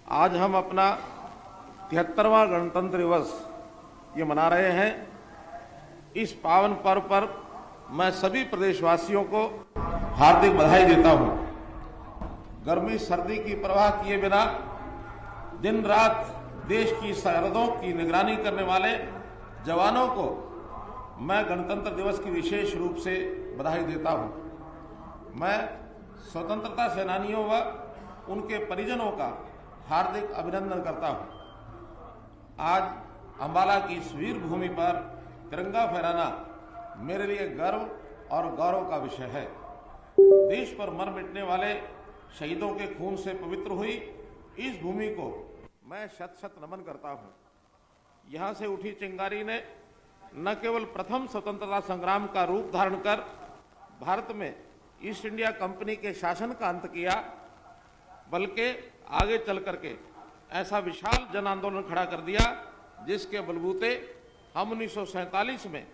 आज हम अपना 73वां गणतंत्र दिवस ये मना रहे हैं। इस पावन पर्व पर मैं सभी प्रदेशवासियों को हार्दिक बधाई देता हूं। गर्मी सर्दी की परवाह किए बिना दिन रात देश की सरहदों की निगरानी करने वाले जवानों को मैं गणतंत्र दिवस की विशेष रूप से बधाई देता हूं। मैं स्वतंत्रता सेनानियों व उनके परिजनों का हार्दिक अभिनंदन करता हूं। आज अंबाला की इस वीर भूमि पर तिरंगा फहराना मेरे लिए गर्व और गौरव का विषय है। देश पर मर मिटने वाले शहीदों के खून से पवित्र हुई इस भूमि को मैं शत शत नमन करता हूं। यहां से उठी चिंगारी ने न केवल प्रथम स्वतंत्रता संग्राम का रूप धारण कर भारत में ईस्ट इंडिया कंपनी के शासन का अंत किया, बल्कि आगे चल करके ऐसा विशाल जन आंदोलन खड़ा कर दिया जिसके बलबूते हम 1947 में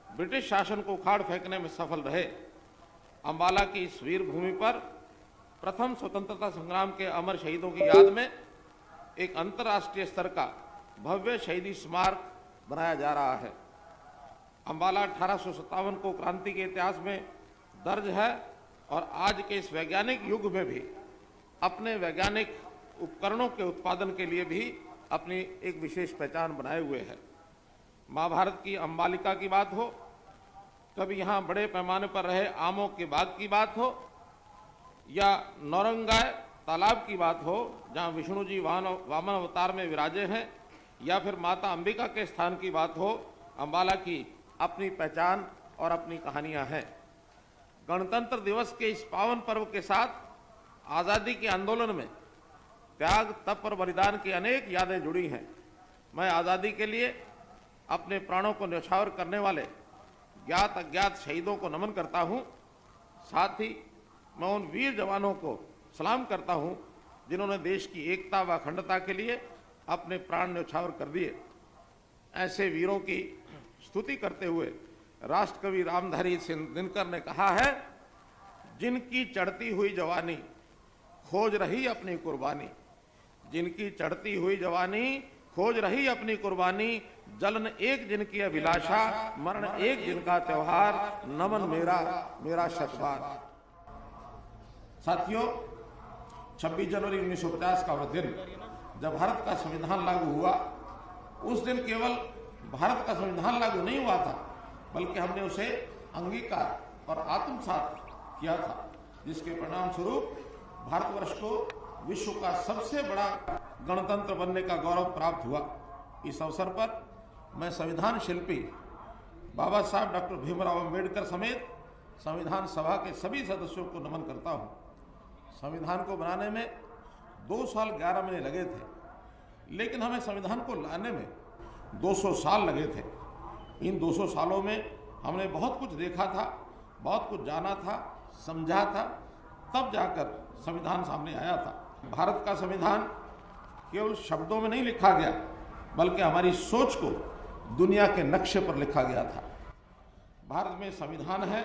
ब्रिटिश शासन को उखाड़ फेंकने में सफल रहे। अंबाला की इस वीर भूमि पर प्रथम स्वतंत्रता संग्राम के अमर शहीदों की याद में एक अंतर्राष्ट्रीय स्तर का भव्य शहीदी स्मारक बनाया जा रहा है। अंबाला 1857 को क्रांति के इतिहास में दर्ज है और आज के इस वैज्ञानिक युग में भी अपने वैज्ञानिक उपकरणों के उत्पादन के लिए भी अपनी एक विशेष पहचान बनाए हुए है। महाभारत की अंबालिका की बात हो, कभी यहाँ बड़े पैमाने पर रहे आमों के बाग की बात हो, या नौरंगाय तालाब की बात हो जहाँ विष्णु जी वामन अवतार में विराजे हैं, या फिर माता अंबिका के स्थान की बात हो, अंबाला की अपनी पहचान और अपनी कहानियां हैं। गणतंत्र दिवस के इस पावन पर्व के साथ आज़ादी के आंदोलन में त्याग, तप और बलिदान की अनेक यादें जुड़ी हैं। मैं आज़ादी के लिए अपने प्राणों को न्यौछावर करने वाले ज्ञात अज्ञात शहीदों को नमन करता हूं। साथ ही मैं उन वीर जवानों को सलाम करता हूं जिन्होंने देश की एकता व अखंडता के लिए अपने प्राण न्यौछावर कर दिए। ऐसे वीरों की स्तुति करते हुए राष्ट्र कवि रामधारी सिंह दिनकर ने कहा है, जिनकी चढ़ती हुई जवानी खोज रही अपनी कुर्बानी, जिनकी चढ़ती हुई जवानी खोज रही अपनी कुर्बानी, जलन एक जिनकी अभिलाषा, मरण एक जिनका त्योहार, नमन मेरा मेरा शतबार। साथियों, 26 जनवरी 1950 का वह दिन जब भारत का संविधान लागू हुआ, उस दिन केवल भारत का संविधान लागू नहीं हुआ था, बल्कि हमने उसे अंगीकार और आत्मसात किया था, जिसके परिणाम स्वरूप भारतवर्ष को विश्व का सबसे बड़ा गणतंत्र बनने का गौरव प्राप्त हुआ। इस अवसर पर मैं संविधान शिल्पी बाबा साहब डॉक्टर भीमराव अंबेडकर समेत संविधान सभा के सभी सदस्यों को नमन करता हूं। संविधान को बनाने में 2 साल 11 महीने लगे थे, लेकिन हमें संविधान को लाने में 200 साल लगे थे। इन 200 सालों में हमने बहुत कुछ देखा था, बहुत कुछ जाना था, समझा था, तब जाकर संविधान सामने आया था। भारत का संविधान केवल शब्दों में नहीं लिखा गया, बल्कि हमारी सोच को दुनिया के नक्शे पर लिखा गया था। भारत में संविधान है,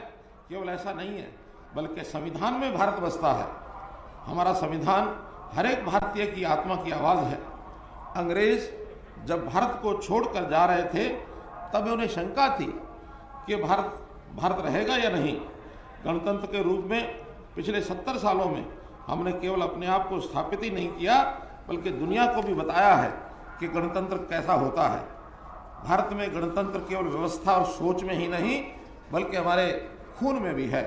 केवल ऐसा नहीं है, बल्कि संविधान में भारत बसता है। हमारा संविधान हर एक भारतीय की आत्मा की आवाज़ है। अंग्रेज जब भारत को छोड़कर जा रहे थे, तब उन्हें शंका थी कि भारत रहेगा या नहीं। गणतंत्र के रूप में पिछले 70 सालों में हमने केवल अपने आप को स्थापित ही नहीं किया, बल्कि दुनिया को भी बताया है कि गणतंत्र कैसा होता है। भारत में गणतंत्र केवल व्यवस्था और सोच में ही नहीं, बल्कि हमारे खून में भी है।